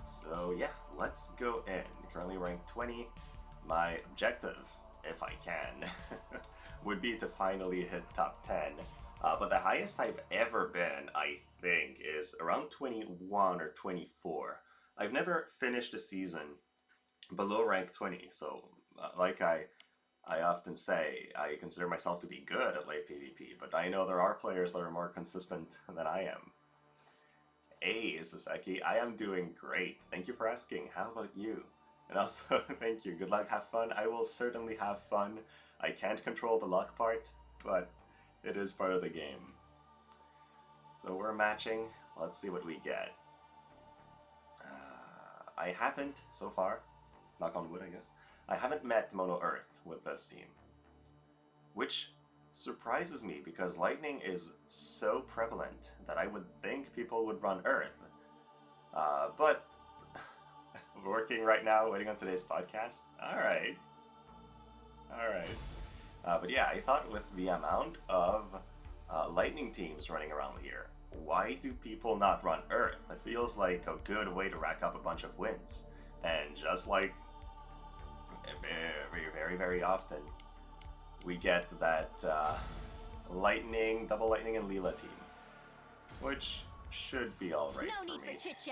So yeah, let's go in. Currently ranked 20. My objective, if I can, would be to finally hit top 10. But the highest I've ever been, I think, is around 21 or 24. I've never finished a season below rank 20, so like I often say, I consider myself to be good at late PvP, but I know there are players that are more consistent than I am. Hey, Sasaki, I am doing great. Thank you for asking. How about you? And also, thank you. Good luck, have fun. I will certainly have fun. I can't control the luck part, but it is part of the game. So we're matching. Let's see what we get. I haven't, so far, knock on wood I guess, I haven't met Mono Earth with this team. Which surprises me because lightning is so prevalent that I would think people would run Earth. But working right now, waiting on today's podcast. Alright. But yeah, I thought with the amount of lightning teams running around here, why do people not run Earth? It feels like a good way to rack up a bunch of wins. And just like very often, we get that lightning, double lightning and Leela team, which should be alright for me,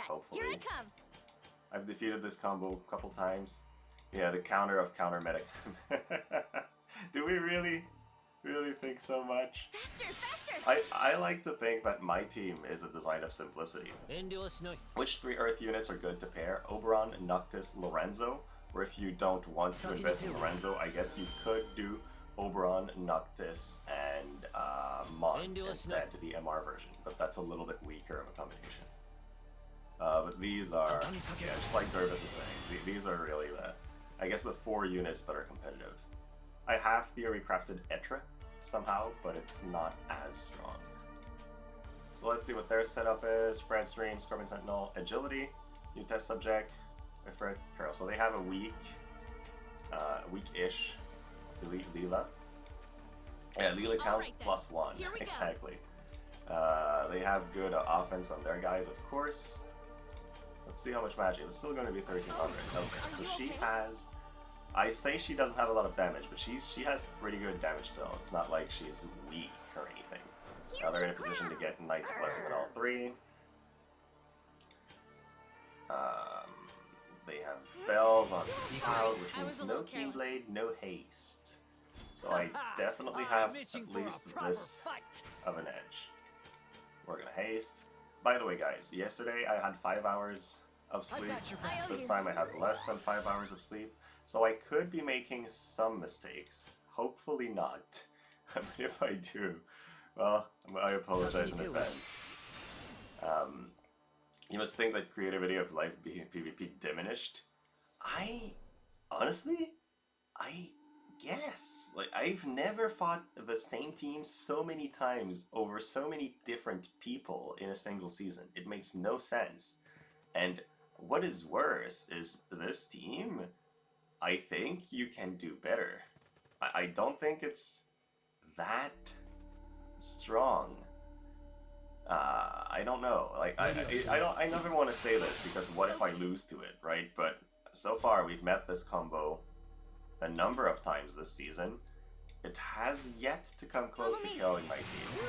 hopefully. Here I come. I've defeated this combo a couple times. Yeah, the counter of counter medic. Do we really think so much? Faster! I like to think that my team is a design of simplicity. Which 3 Earth units are good to pair? Oberon, Noctis, Lorenzo. Or if you don't want to invest in Lorenzo, I guess you could do Oberon, Noctis, and Mont instead, the MR version. But that's a little bit weaker of a combination. But these are, yeah, just like Dervis is saying, these are really I guess the 4 units that are competitive. I have theory crafted Etra somehow, but it's not as strong. So let's see what their setup is. Fred Stream, Scorpion Sentinel, Agility, new test subject, Fred Curl. So they have a weak-ish Leela. Yeah, Leela count +1, exactly. They have good offense on their guys, of course. Let's see how much magic. It's still going to be 1300. Okay, so she has... I say she doesn't have a lot of damage, but she has pretty good damage still. It's not like she's weak or anything. Now they're in a position to get Knight's Blessing on all 3. They have bells on Cloud, which means no Keyblade, no haste. So I definitely have at least this of an edge. We're gonna haste. By the way, guys, yesterday I had 5 hours of sleep. This time I had less than 5 hours of sleep. So I could be making some mistakes. Hopefully not. But if I do, well, I apologize in advance. You must think that creativity of life PvP diminished. Honestly, I guess. Like, I've never fought the same team so many times over so many different people in a single season. It makes no sense. And what is worse is this team, I think you can do better. I don't think it's that strong. I don't know. Like I never want to say this because what if I lose to it, right? But so far we've met this combo a number of times this season. It has yet to come close to killing my team.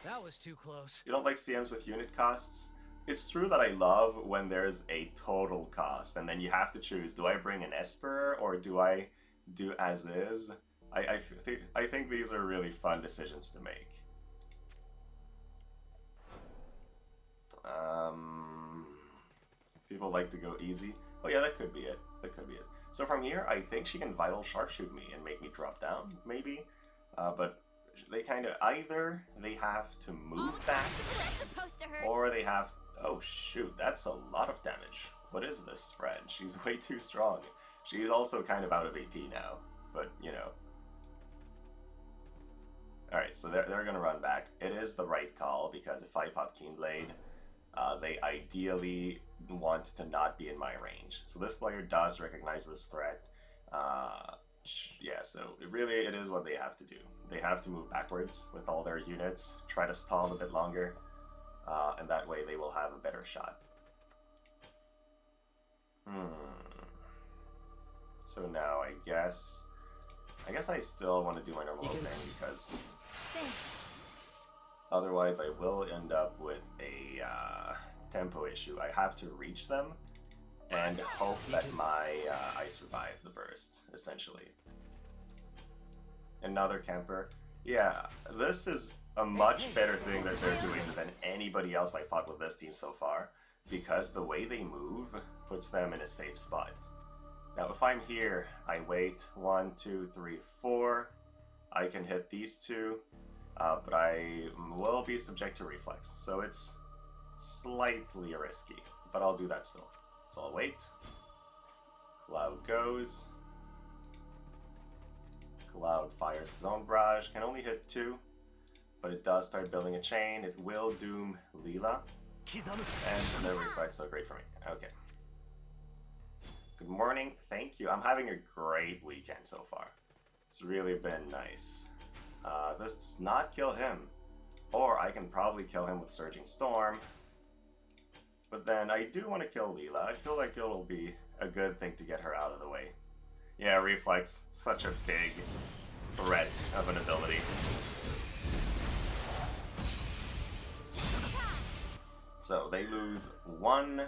That was too close. You don't like CMs with unit costs? It's true that I love when there's a total cost and then you have to choose, do I bring an Esper or do I do as is? I think these are really fun decisions to make. People like to go easy. Oh yeah, that could be it. That could be it. So from here, I think she can Vital Sharpshoot me and make me drop down, maybe. But they kind of, either they have to move back, or they have... Oh shoot, that's a lot of damage. What is this, Fred? She's way too strong. She's also kind of out of AP now, but you know. Alright, so they're gonna run back. It is the right call, because if I pop Keenblade, they ideally want to not be in my range. So this player does recognize this threat. Yeah, so it is what they have to do. They have to move backwards with all their units, try to stall a bit longer, and that way they will have a better shot. So now I guess I still want to do my normal opening because otherwise I will end up with a tempo issue. I have to reach them and hope that I survive the burst, essentially. Another camper. Yeah, this is a much better thing that they're doing than anybody else I fought with this team so far, because the way they move puts them in a safe spot. Now if I'm here, I wait 1, 2, 3, 4. I can hit these two, but I will be subject to reflex, so it's slightly risky, but I'll do that still. So I'll wait. Cloud goes. Cloud fires his own barrage, can only hit 2, but it does start building a chain. It will doom Leela, and no reflex, so great for me. Okay. Good morning, thank you. I'm having a great weekend so far. It's really been nice. This does not kill him, or I can probably kill him with Surging Storm, but then I do want to kill Leela. I feel like it'll be a good thing to get her out of the way. Yeah, reflex, such a big threat of an ability. So they lose 1.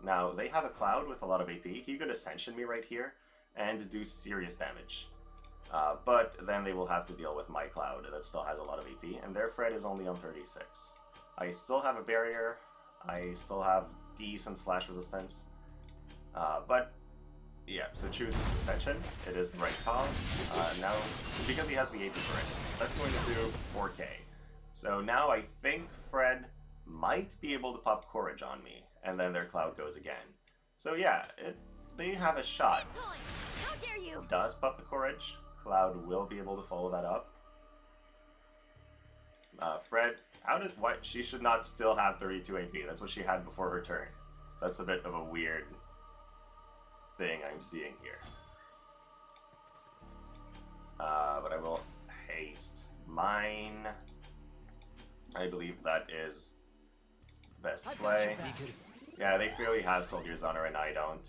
Now they have a Cloud with a lot of AP. He could Ascension me right here and do serious damage. But then they will have to deal with my Cloud that still has a lot of AP, and their Fred is only on 36. I still have a barrier. I still have decent slash resistance. But yeah, so choose Ascension. It is the right call. Now, because he has the AP for it, that's going to do 4k. So now I think Fred might be able to pop Courage on me, and then their Cloud goes again. So yeah, they have a shot. How dare you? Does pop the Courage. Cloud will be able to follow that up. Fred, what? She should not still have 32 AP. That's what she had before her turn. That's a bit of a weird thing I'm seeing here. But I will haste mine. I believe that is the best play. Yeah, they clearly have Soldiers on her and I don't.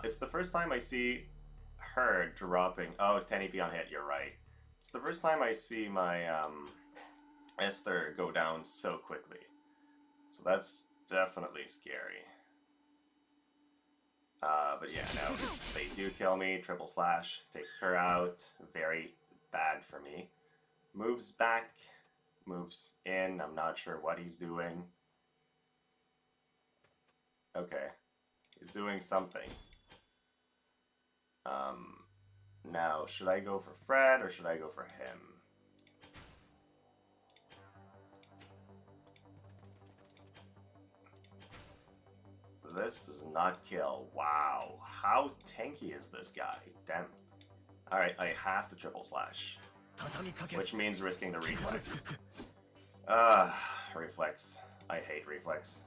It's the first time I see her dropping... Oh, 10 AP on hit, you're right. It's the first time I see my Esther go down so quickly. So that's definitely scary. But yeah, no, they do kill me. Triple slash takes her out. Very bad for me. Moves back. Moves in. I'm not sure what he's doing. Okay. He's doing something. Now, should I go for Fred or should I go for him? This does not kill. Wow. How tanky is this guy? Damn. Alright, I have to triple slash. Which means risking the reflex. Reflex. I hate reflex.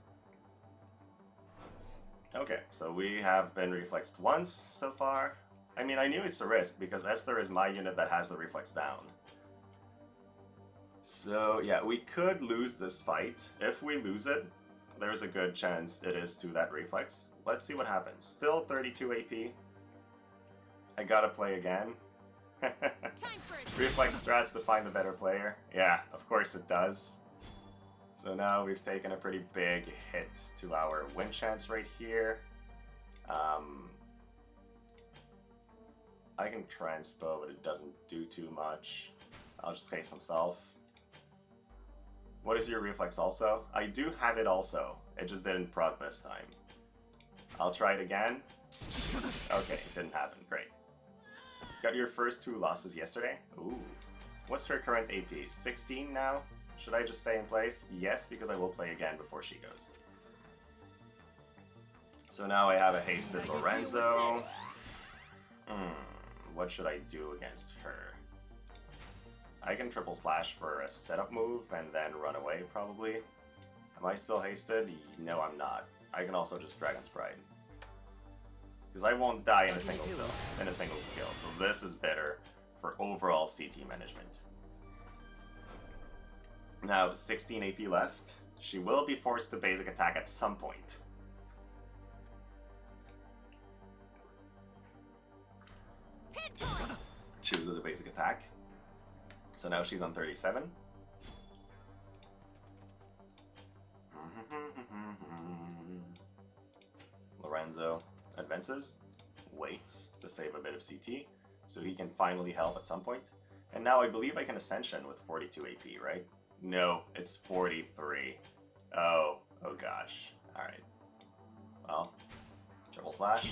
Okay, so we have been reflexed once so far. I mean, I knew it's a risk because Esther is my unit that has the reflex down. So yeah, we could lose this fight. If we lose it, there's a good chance it is to that reflex. Let's see what happens. Still 32 AP. I gotta play again. Reflex strats to find the better player. Yeah, of course it does. So now we've taken a pretty big hit to our win chance right here. I can transpo, but it doesn't do too much. I'll just face himself. What is your reflex also? I do have it also. It just didn't proc this time. I'll try it again. Okay, it didn't happen. Great. Got your first 2 losses yesterday. Ooh. What's her current AP? 16 now? Should I just stay in place? Yes, because I will play again before she goes. So now I have a hasted Lorenzo. What should I do against her? I can triple slash for a setup move and then run away, probably. Am I still hasted? No, I'm not. I can also just Dragon's Pride. Because I won't die in a single skill, so this is better for overall CT management. Now, 16 AP left. She will be forced to basic attack at some point. Chooses a basic attack. So now she's on 37. Lorenzo advances, waits to save a bit of CT, so he can finally help at some point. And now I believe I can Ascension with 42 AP, right? No, it's 43. Oh gosh. Alright. Well, triple slash.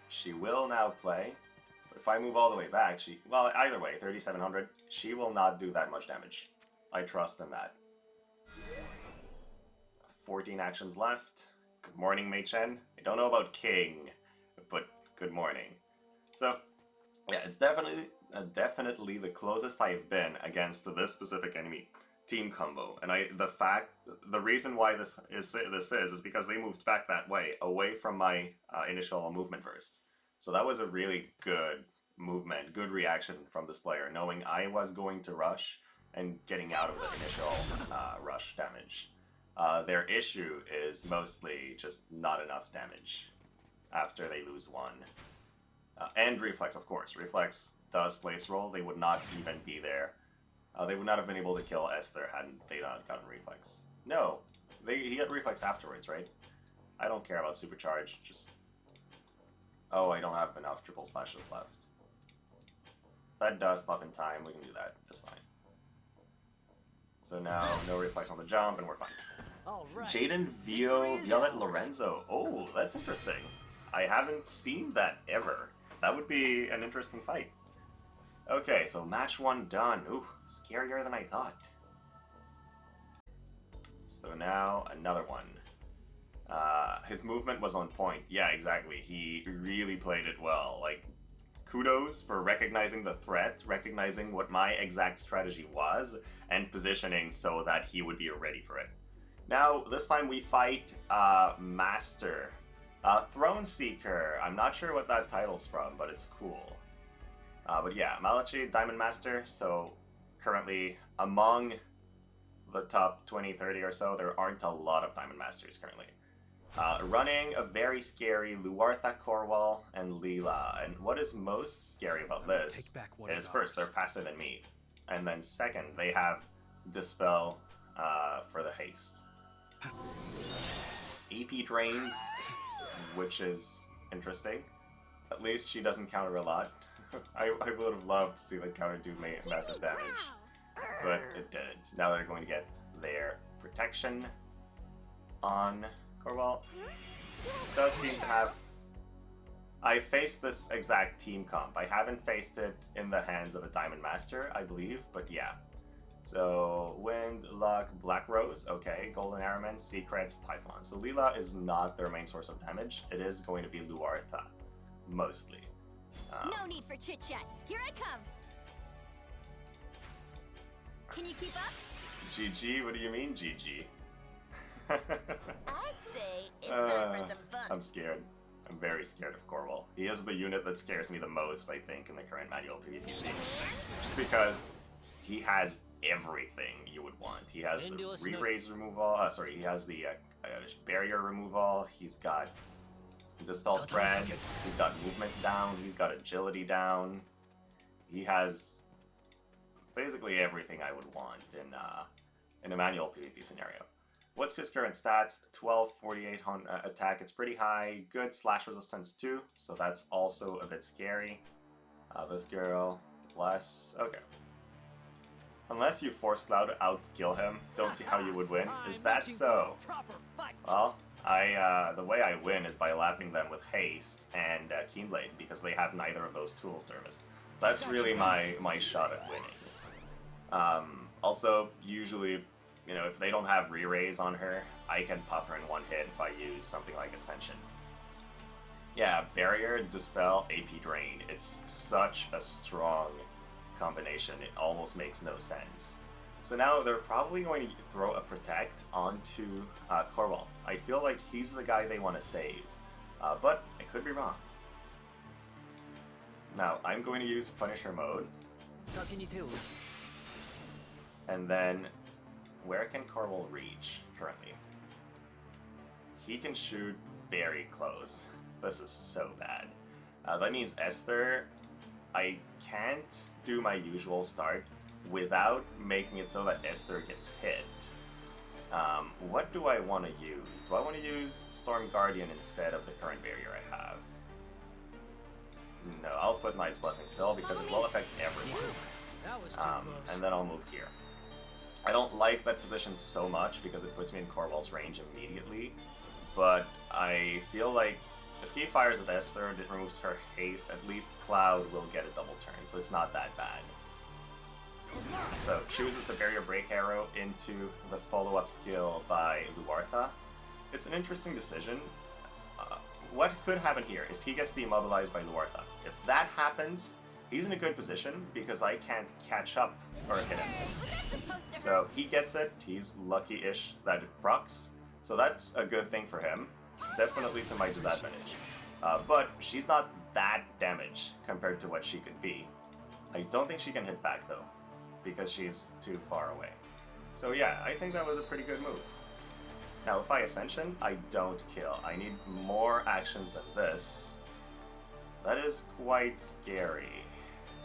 She will now play, but if I move all the way back, well, either way, 3700, she will not do that much damage. I trust in that. 14 actions left. Good morning, Mei Chen. I don't know about King, but good morning. So, yeah, it's definitely the closest I've been against this specific enemy team combo. And the reason why this is because they moved back that way, away from my initial movement burst. So that was a really good movement, good reaction from this player, knowing I was going to rush and getting out of the initial rush damage. Their issue is mostly just not enough damage after they lose one. And Reflex, of course. Reflex does play its role. They would not even be there. They would not have been able to kill Esther hadn't they not gotten Reflex. No, he got Reflex afterwards, right? I don't care about Supercharge, just... Oh, I don't have enough triple slashes left. That does pop in time, we can do that, that's fine. So now, no Reflex on the jump, and we're fine. Right. Jaden Violet Lorenzo. Oh, that's interesting. I haven't seen that ever. That would be an interesting fight. Okay, so match 1 done. Ooh, scarier than I thought. So now, another one. His movement was on point. Yeah, exactly. He really played it well. Like, kudos for recognizing the threat, recognizing what my exact strategy was, and positioning so that he would be ready for it. Now, this time we fight Master. Throne Seeker. I'm not sure what that title's from, but it's cool. But yeah, Malachi, Diamond Master. So currently, among the top 20, 30 or so, there aren't a lot of Diamond Masters currently. Running a very scary Luartha, Corwell, and Leela. And what is most scary about this is first, they're faster than me. And then second, they have Dispel for the haste. AP drains, which is interesting. At least she doesn't counter a lot. I would have loved to see the counter do massive damage, but it didn't. Now they're going to get their protection on Corwell. Does seem to have... I faced this exact team comp. I haven't faced it in the hands of a Diamond Master, I believe, but yeah. So, Wind, Luck, Black Rose, okay, Golden Arrowman, Secrets, Typhon. So Leela is not their main source of damage. It is going to be Luartha, mostly. No need for chit-chat. Here I come. Can you keep up? GG? What do you mean, GG? I'd say it's time for some fun. I'm scared. I'm very scared of Corwell. He is the unit that scares me the most, I think, in the current manual PvP scene. Just because he has everything you would want. He has the re-raise removal, he has the barrier removal, he's got Dispel spread, he's got movement down, he's got agility down. He has basically everything I would want in a manual PvP scenario. What's his current stats? 12, 48 attack, it's pretty high. Good slash resistance too, so that's also a bit scary. This girl, less, okay. Unless you force Cloud to outskill him, don't see how you would win. Is that so? Well, the way I win is by lapping them with Haste and Keenblade, because they have neither of those tools service. That's really my shot at winning. Also, usually, you know, if they don't have re-raise on her, I can pop her in one hit if I use something like Ascension. Yeah, Barrier, Dispel, AP Drain. It's such a strong combination, it almost makes no sense. So now they're probably going to throw a Protect onto Corwell. I feel like he's the guy they want to save, but I could be wrong. Now, I'm going to use Punisher mode. And then, where can Corwell reach currently? He can shoot very close. This is so bad. That means Esther, I can't do my usual start without making it so that Esther gets hit. What do I want to use? Do I want to use Storm Guardian instead of the current barrier I have? No, I'll put Knight's Blessing still because it will affect everyone. That was too close. And then I'll move here. I don't like that position so much because it puts me in Corwell's range immediately, but I feel like if he fires at Esther and it removes her haste, at least Cloud will get a double turn, so it's not that bad. So, chooses the Barrier Break Arrow into the follow-up skill by Luartha. It's an interesting decision. What could happen here is he gets deimmobilized by Luartha. If that happens, he's in a good position because I can't catch up or hit him. So he gets it, he's lucky-ish that it procs, so that's a good thing for him. Definitely to my disadvantage. But she's not that damaged compared to what she could be. I don't think she can hit back though, because she's too far away. So yeah, I think that was a pretty good move. Now if I Ascension, I don't kill. I need more actions than this. That is quite scary.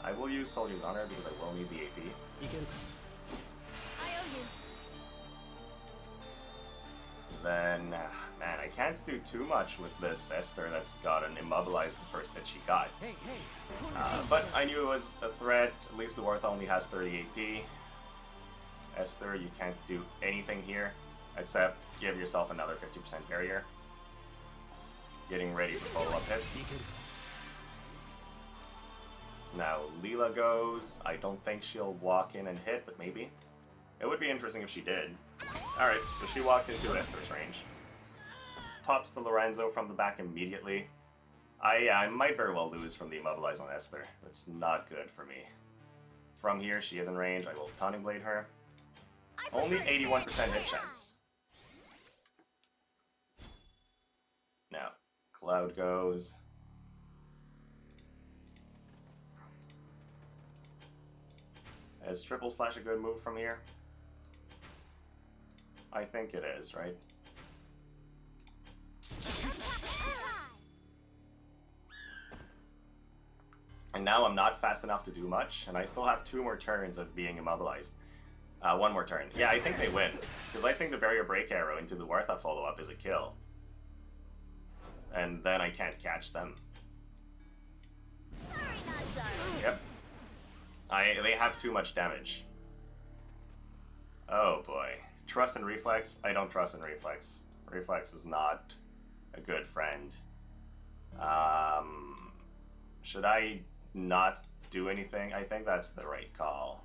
I will use Soldier's Honor because I will need the AP. You can... I owe you. Then, man, I can't do too much with this Esther that's gotten immobilized the first hit she got. Hey, But I knew it was a threat. At least Luartha only has 30 AP. Esther, you can't do anything here except give yourself another 50% barrier. Getting ready for follow-up hits. Now Leela goes. I don't think she'll walk in and hit, but maybe. It would be interesting if she did. Alright, so she walked into Esther's range. Pops the Lorenzo from the back immediately. I might very well lose from the immobilize on Esther. That's not good for me. From here, she is in range. I will Taunting Blade her. Only 81% hit chance. Now, Cloud goes. Is Triple Slash a good move from here? I think it is, right? And now I'm not fast enough to do much, and I still have 2 more turns of being immobilized. 1 more turn. Yeah, I think they win, because I think the Barrier Break Arrow into the Luartha follow-up is a kill. And then I can't catch them. Yep. They have too much damage. Oh boy. Trust in Reflex? I don't trust in Reflex. Reflex is not a good friend. Should I not do anything? I think that's the right call.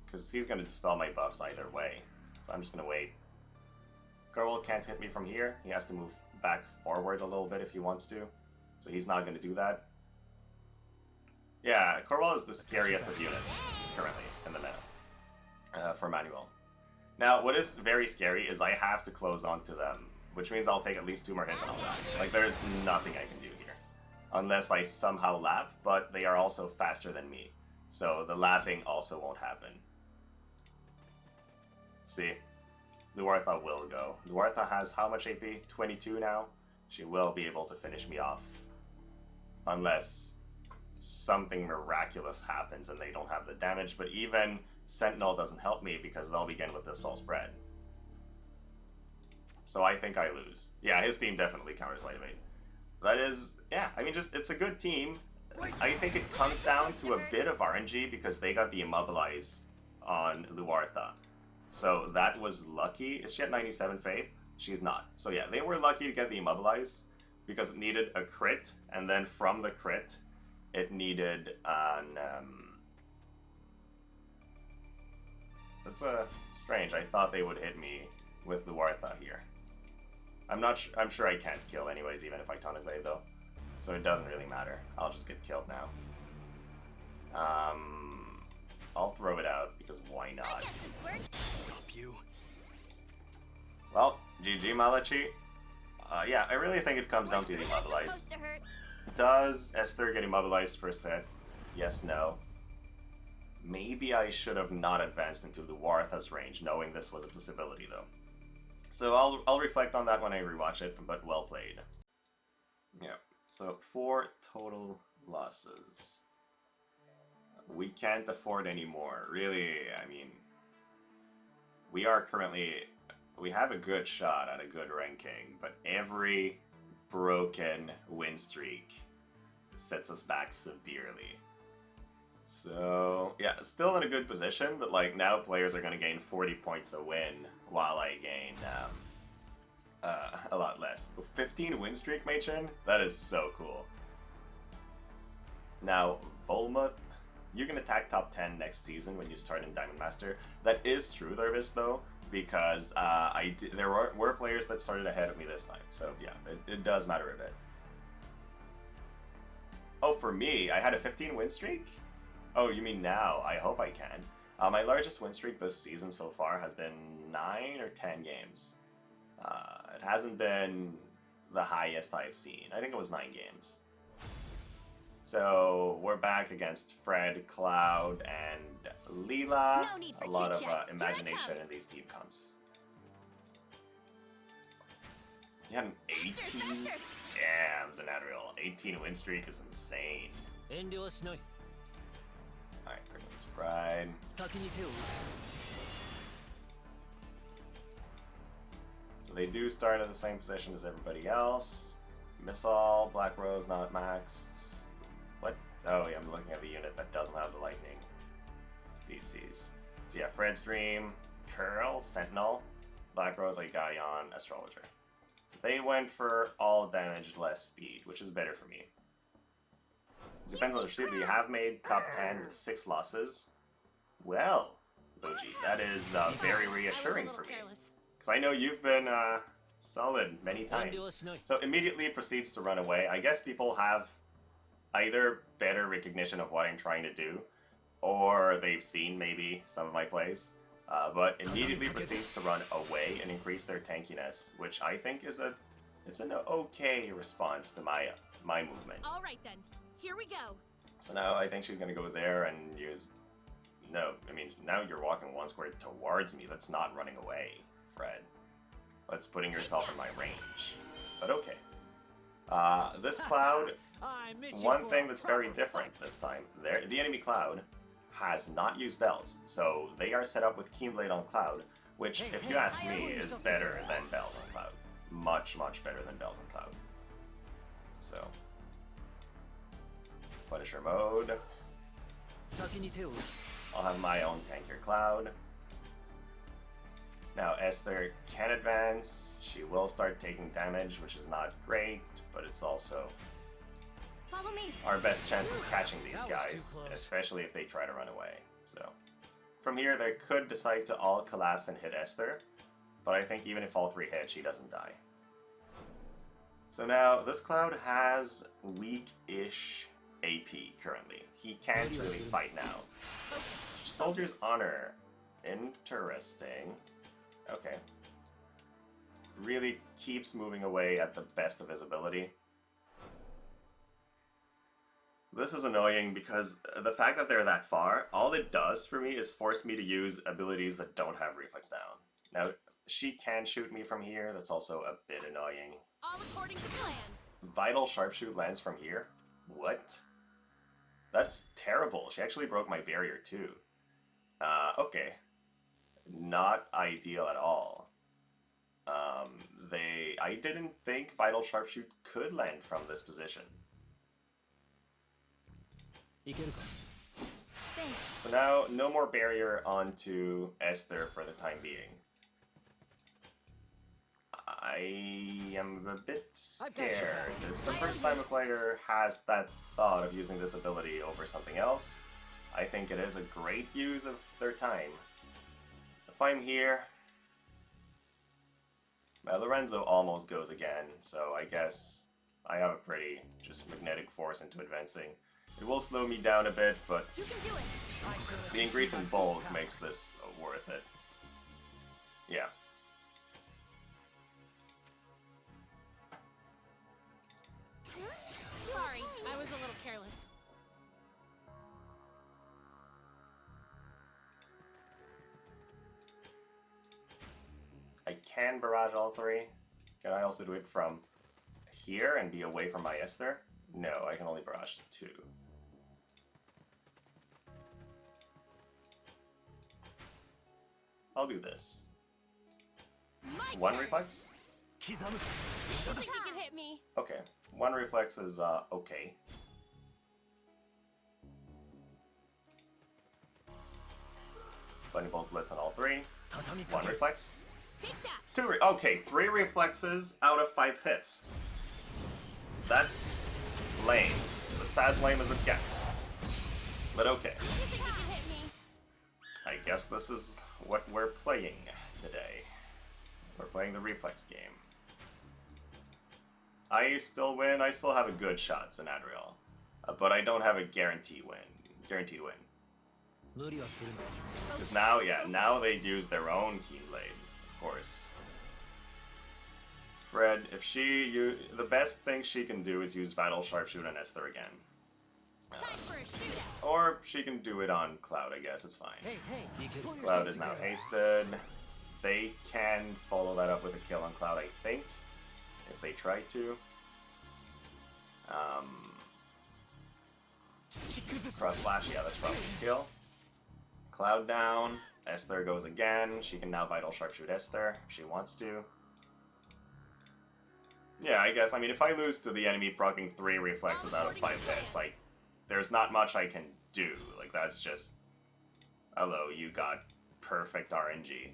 Because he's going to dispel my buffs either way. So I'm just going to wait. Corwell can't hit me from here. He has to move back forward a little bit if he wants to. So he's not going to do that. Yeah, Corwell is the scariest of units currently in the meta for Manuel. Now, what is very scary is I have to close onto them, which means I'll take at least 2 more hits and I'll die. Like, there's nothing I can do here. Unless I somehow lap, but they are also faster than me. So the lapping also won't happen. See? Luartha will go. Luartha has how much AP? 22 now? She will be able to finish me off. Unless something miraculous happens and they don't have the damage, but even Sentinel doesn't help me because they'll begin with this spell spread. So I think I lose. Yeah, his team definitely counters Light Evade. That is, yeah, I mean, just, it's a good team. I think it comes down to a bit of RNG because they got the Immobilize on Luartha. So that was lucky. Is she at 97 Faith? She's not. So yeah, they were lucky to get the Immobilize because it needed a crit, and then from the crit, it needed an... That's strange. I thought they would hit me with Luartha here. I'm sure I can't kill anyways, even if I Tonic Blade though. So it doesn't really matter. I'll just get killed now. I'll throw it out because why not? Stop you. Well, GG Malachi. Yeah, I really think it comes down to the Immobilize. Does Esther get immobilized first hit? Yes, no. Maybe I should have not advanced into the Luartha's range, knowing this was a possibility though. So I'll reflect on that when I rewatch it, but well played. Yeah. So 4 total losses. We can't afford any more. Really, I mean, we have a good shot at a good ranking, but every broken win streak sets us back severely. So, yeah, still in a good position, but like now players are going to gain 40 points a win while I gain a lot less. 15 win streak, Machen? That is so cool. Now, Volmuth, you can attack top 10 next season when you start in Diamond Master. That is true, Raviesse, though, because there were players that started ahead of me this time. So, yeah, it does matter a bit. Oh, for me, I had a 15 win streak? Oh, you mean now? I hope I can. My largest win streak this season so far has been 9 or 10 games. It hasn't been the highest I've seen. I think it was 9 games. So we're back against Fred, Cloud, and Leela. No need for a lot of chit-chat. imagination in these team comps. You had an 18? Damn, Zanadriel. 18 win streak is insane. Alright, Princess Bride. So they do start in the same position as everybody else. Missile, Black Rose not maxed. What? Oh yeah, I'm looking at the unit that doesn't have the lightning DCs. So yeah, Fred's Dream, Curl, Sentinel, Black Rose, Gaion, Astrologer. They went for all damage, less speed, which is better for me. Depends on the streak, but you have made top 10 with 6 losses. Well, Logi, that is very reassuring for me. Because I know you've been solid many times. So immediately proceeds to run away. I guess people have either better recognition of what I'm trying to do, or they've seen maybe some of my plays. But immediately proceeds to run away and increase their tankiness, which I think is it's an okay response to my movement. All right then, here we go. So now I think she's gonna go there and use. No, I mean now you're walking 1 square towards me. That's not running away, Fred. That's putting yourself in my range. But okay. This Cloud, one thing that's very different this time, the enemy Cloud has not used Bells, so they are set up with Keenblade on Cloud, which, if you ask me, is better than Bells on Cloud. Much, much better than Bells on Cloud. So, Punisher mode. I'll have my own tankier Cloud. Now Esther can advance. She will start taking damage, which is not great, but it's also Follow me. our best chance of catching these guys, especially if they try to run away. So, from here they could decide to all collapse and hit Esther, but I think even if all 3 hit, she doesn't die. So now, this Cloud has weak-ish AP currently. He can't really fight now. Soldier's Honor. Interesting. Okay. Really keeps moving away at the best of his ability. This is annoying because the fact that they're that far, all it does for me is force me to use abilities that don't have reflex down. Now, she can shoot me from here, that's also a bit annoying. All according to plan. Vital Sharpshoot lands from here? What? That's terrible. She actually broke my barrier too. Okay. Not ideal at all. I didn't think Vital Sharpshoot could land from this position. Thanks. So now, no more barrier onto Esther for the time being. I am a bit scared. It's the first time a player has that thought of using this ability over something else. I think it is a great use of their time. If I'm here... Well, Lorenzo almost goes again, so I guess I have a pretty just magnetic force into advancing. It will slow me down a bit, but You can do it. the increase in bulk makes this worth it. Yeah. Sorry, I was a little careless. I can barrage all 3. Can I also do it from here and be away from my Esther? No, I can only barrage 2. I'll do this. My 1 turn. reflex? You think you can hit me? Okay. 1 reflex is, okay. Lightning Bolt Blitz on all 3. 1 reflex. Take that. 2 okay, 3 reflexes out of 5 hits. That's lame. That's as lame as it gets. But okay. You think you can hit me? I guess this is what we're playing today. We're playing the reflex game. I still win. I still have a good shot, Sinadriel. But I don't have a guaranteed win. Because now, yeah, now they use their own Keyblade, of course. Fred, if the best thing she can do is use Vital Sharpshooter on Esther again. Time for a shootout. Or she can do it on Cloud, I guess, it's fine. Hey, you can pull Cloud yourself is now together. hasted. They can follow that up with a kill on Cloud, I think, if they try to. Cross slash, yeah, that's probably a kill. Cloud down. Esther goes again. She can now Vital Sharpshoot Esther if she wants to. Yeah, I guess. I mean, if I lose to the enemy proccing 3 reflexes out of 5 hits, like, there's not much I can do. Like, that's just... Hello, you got perfect RNG.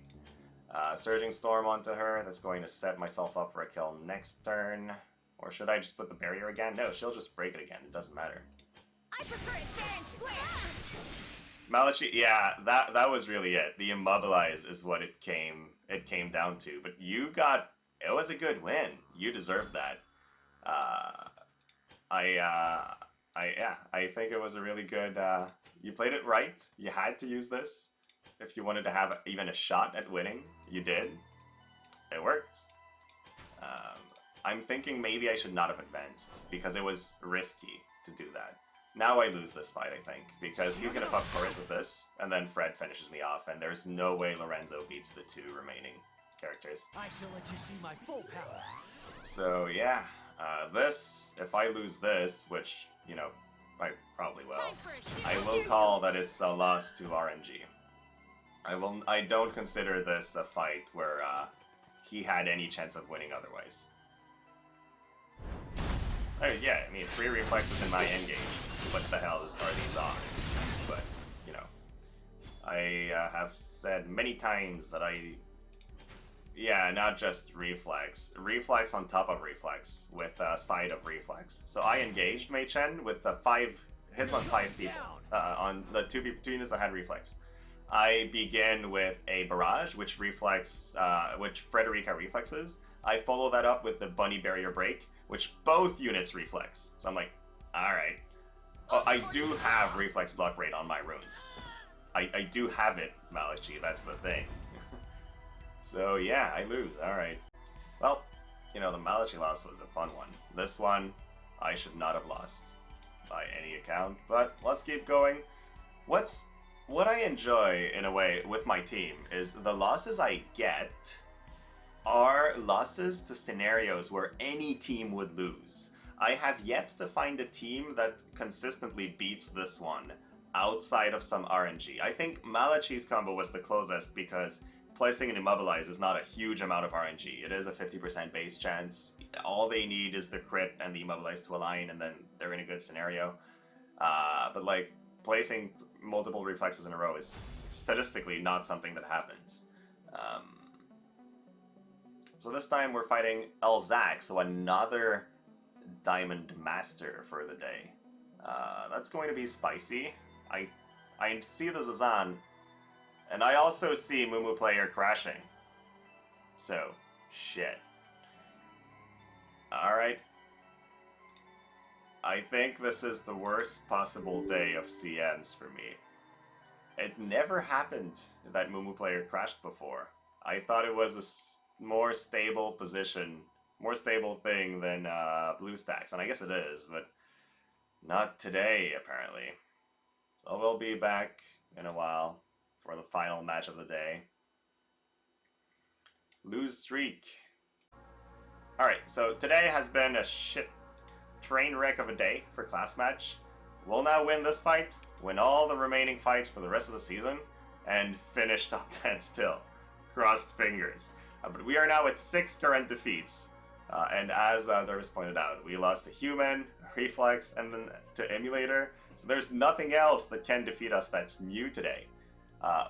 Surging Storm onto her. That's going to set myself up for a kill next turn. Or should I just put the barrier again? No, she'll just break it again. It doesn't matter. I prefer it fair and square. Malachi, yeah, that was really it. The immobilize is what it came down to. But you got... It was a good win. You deserved that. I think it was a really good... you played it right. You had to use this. If you wanted to have even a shot at winning, you did. It worked. I'm thinking maybe I should not have advanced, because it was risky to do that. Now I lose this fight, I think, because he's going to fuck for it with this, and then Fred finishes me off, and there's no way Lorenzo beats the 2 remaining characters. I shall let you see my full power. So, yeah, this, if I lose this, which, you know, I probably will, Time for a I shootout. will call that it's a loss to RNG. I don't consider this a fight where, he had any chance of winning otherwise. Oh, yeah, I mean, 3 reflexes in my endgame. What the hell are these odds? But, you know, I have said many times that yeah, not just reflex. Reflex on top of reflex with side of reflex. So I engaged Mei Chen with 5 hits on 5 people, on the 2 units that had reflex. I begin with a barrage, which Frederika reflexes. I follow that up with the bunny barrier break, which both units reflex. So I'm like, alright. Oh, I do have reflex block rate on my runes. I do have it, Malachi, that's the thing. So yeah, I lose, alright. Well, you know, the Malachi loss was a fun one. This one, I should not have lost by any account, but let's keep going. What I enjoy, in a way, with my team is the losses I get are losses to scenarios where any team would lose. I have yet to find a team that consistently beats this one outside of some RNG. I think Malachi's combo was the closest because placing an Immobilize is not a huge amount of RNG. It is a 50% base chance. All they need is the crit and the Immobilize to align, and then they're in a good scenario. But like, placing multiple reflexes in a row is statistically not something that happens. So this time we're fighting Elzac, so another Diamond Master for the day. That's going to be spicy. I see the Zazan, and I also see Mumu player crashing. So, shit. Alright. I think this is the worst possible day of CMs for me. It never happened that Mumu player crashed before. I thought it was a more stable position, more stable thing than BlueStacks, and I guess it is, but not today, apparently. So we'll be back in a while for the final match of the day. Lose streak. Alright, so today has been a shit train wreck of a day for class match. We'll now win this fight, win all the remaining fights for the rest of the season, and finish top 10 still. Crossed fingers. But we are now at 6 current defeats. And as Darvis pointed out, we lost to Human, Reflex, and then to Emulator. So there's nothing else that can defeat us that's new today.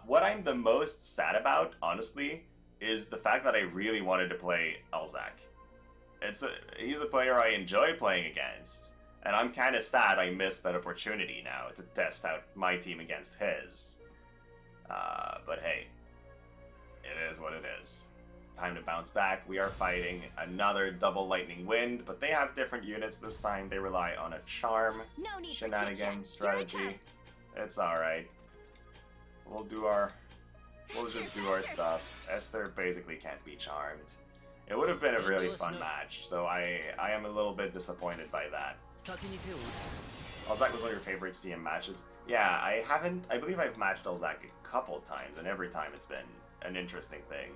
What I'm the most sad about, honestly, is the fact that I really wanted to play Alzak. He's a player I enjoy playing against, and I'm kind of sad I missed that opportunity now to test out my team against his. But hey, it is what it is. Time to bounce back. We are fighting another double lightning wind, but they have different units this time. They rely on a charm, No need for shenanigan, chit-chat. Here I strategy. It's alright. We'll just do our stuff. Esther basically can't be charmed. It would have been a really fun match, so I am a little bit disappointed by that. Alzak was one of your favorite CM matches. Yeah, I believe I've matched Alzak a couple times, and every time it's been an interesting thing.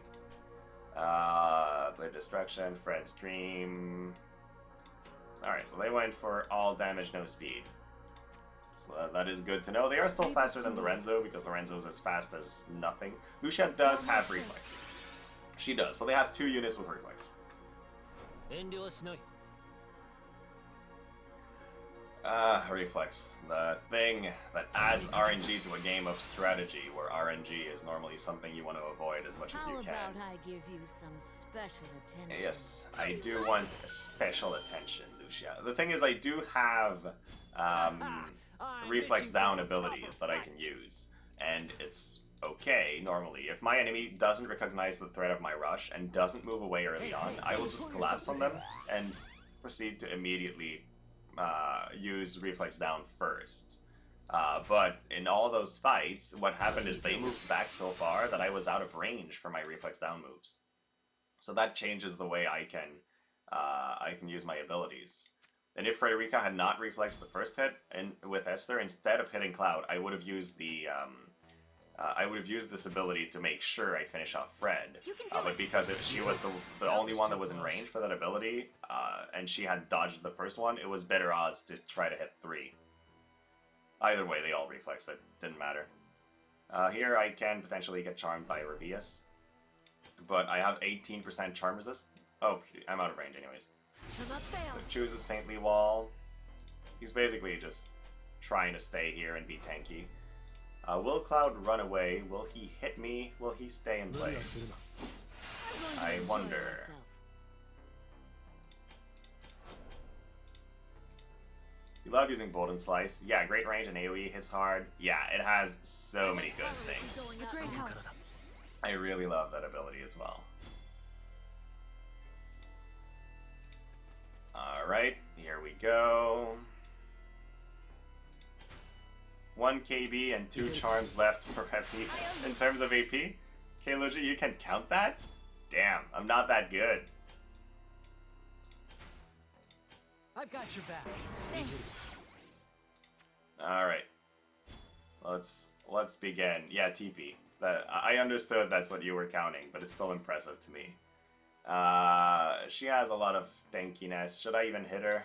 Blade Destruction, Fred's Dream. Alright, so they went for all damage, no speed. So that is good to know. They are still faster than Lorenzo, because Lorenzo's as fast as nothing. Lucia does have Reflex. She does, so they have 2 units with Reflex. Reflex. The thing that adds RNG to a game of strategy, where RNG is normally something you want to avoid as much as you How can. about I give you some special attention? Yes, I do want special attention, Lucia. The thing is, I do have reflex down abilities that I can use, and it's okay normally. If my enemy doesn't recognize the threat of my rush and doesn't move away early on, I will just collapse on them and proceed to immediately use reflex down first. But in all those fights, what happened is they moved back so far that I was out of range for my reflex down moves. So that changes the way I can use my abilities. And if Frederika had not reflexed the first hit and with Esther, instead of hitting Cloud, I would have used this ability to make sure I finish off Fred. But because if she was the only one that was in range for that ability, and she had dodged the first one, it was better odds to try to hit 3. Either way, they all reflexed it. Didn't matter. Here I can potentially get charmed by Raviesse, but I have 18% charm resist. Oh, I'm out of range anyways. So chooses Saintly Wall. He's basically just trying to stay here and be tanky. Will Cloud run away? Will he hit me? Will he stay in place? I wonder. You love using Bolt and Slice. Yeah, great range and AoE, hits hard. Yeah, it has so many good things. I really love that ability as well. Alright, here we go. 1 KB and 2 charms left for Raviesse in terms of AP. Okay, Lucia, you can count that? Damn, I'm not that good. I've got your back. Alright. Let's begin. Yeah, TP. I understood that's what you were counting, but it's still impressive to me. She has a lot of tankiness. Should I even hit her?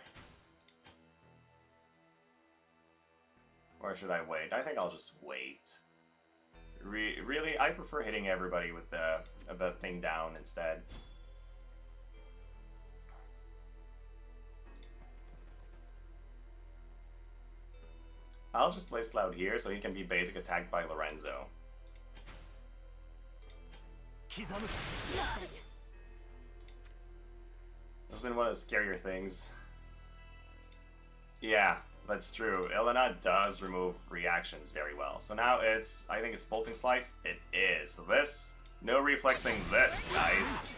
Or should I wait? I think I'll just wait. Really, I prefer hitting everybody with the thing down instead. I'll just place Cloud here so he can be basic attacked by Lorenzo. That's been one of the scarier things. Yeah, that's true. Elena does remove reactions very well. So now I think it's Bolting Slice. It is. So this, no reflexing this, guys.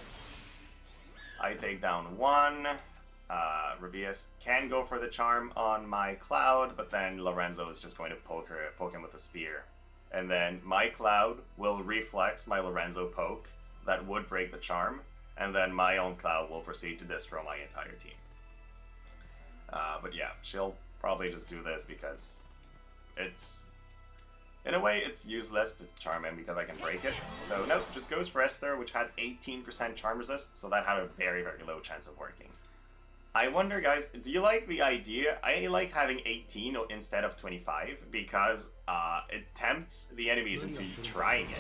I take down 1. Raviesse can go for the charm on my Cloud, but then Lorenzo is just going to poke him with a spear. And then my Cloud will reflex my Lorenzo poke that would break the charm, and then my own Cloud will proceed to destroy my entire team. But yeah, she'll probably just do this because it's In a way, it's useless to charm him because I can break it. So nope, just goes for Esther, which had 18% charm resist, so that had a very, very low chance of working. I wonder, guys, do you like the idea? I like having 18 instead of 25 because it tempts the enemies into trying it,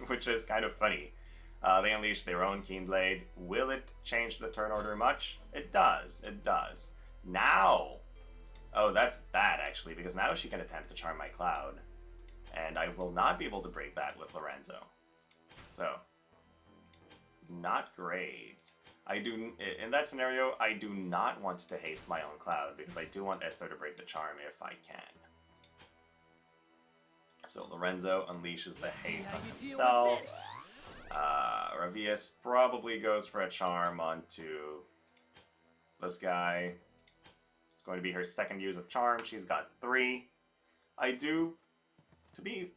which is kind of funny. They unleash their own Keen Blade. Will it change the turn order much? It does, it does. Now! Oh, that's bad, actually, because now she can attempt to charm my Cloud. And I will not be able to break that with Lorenzo. So, not great. I do, in that scenario, I do not want to haste my own Cloud, because I do want Esther to break the charm if I can. So Lorenzo unleashes the haste on himself. Raviesse probably goes for a charm onto this guy. It's going to be her second use of charm. She's got 3. I do, to be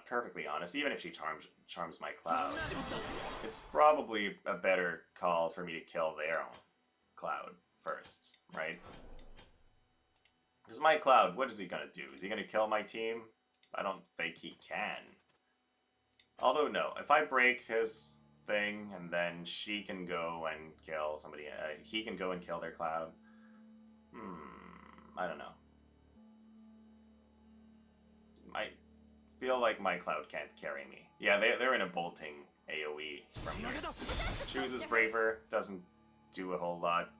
perfectly honest, even if she charms my Cloud, it's probably a better call for me to kill their own Cloud first, right? Because my Cloud, what is he gonna do? Is he gonna kill my team? I don't think he can. Although no, if I break his thing and then she can go and kill somebody, he can go and kill their Cloud. I don't know. I feel like my Cloud can't carry me. Yeah, they're in a bolting AoE from here. Chooses Braver, doesn't do a whole lot.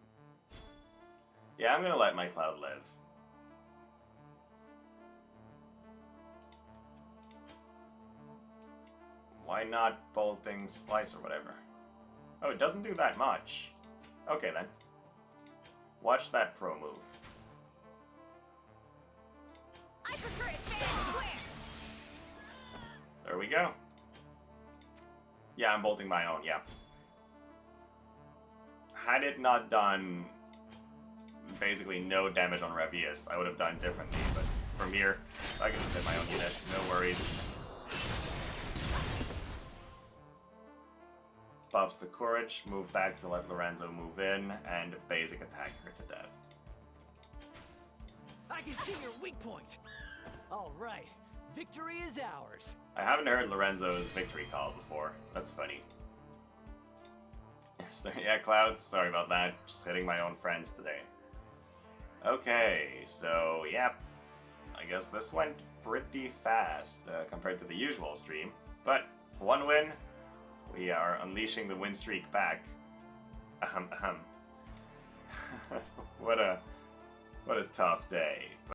Yeah, I'm gonna let my Cloud live. Why not bolting Slice or whatever? Oh, it doesn't do that much. Okay then. Watch that pro move. I prefer it fair and square. There we go. Yeah, I'm bolting my own, yeah. Had it not done basically no damage on Raviesse, I would have done differently, but from here, I can just hit my own unit, no worries. Pops the Courage, move back to let Lorenzo move in, and basic attack her to death. I can see your weak point. All right, victory is ours. I haven't heard Lorenzo's victory call before. That's funny. Yeah, Cloud, sorry about that. Just hitting my own friends today. Okay, so yeah, I guess this went pretty fast compared to the usual stream. But 1 win. We are unleashing the win streak back. What a tough day.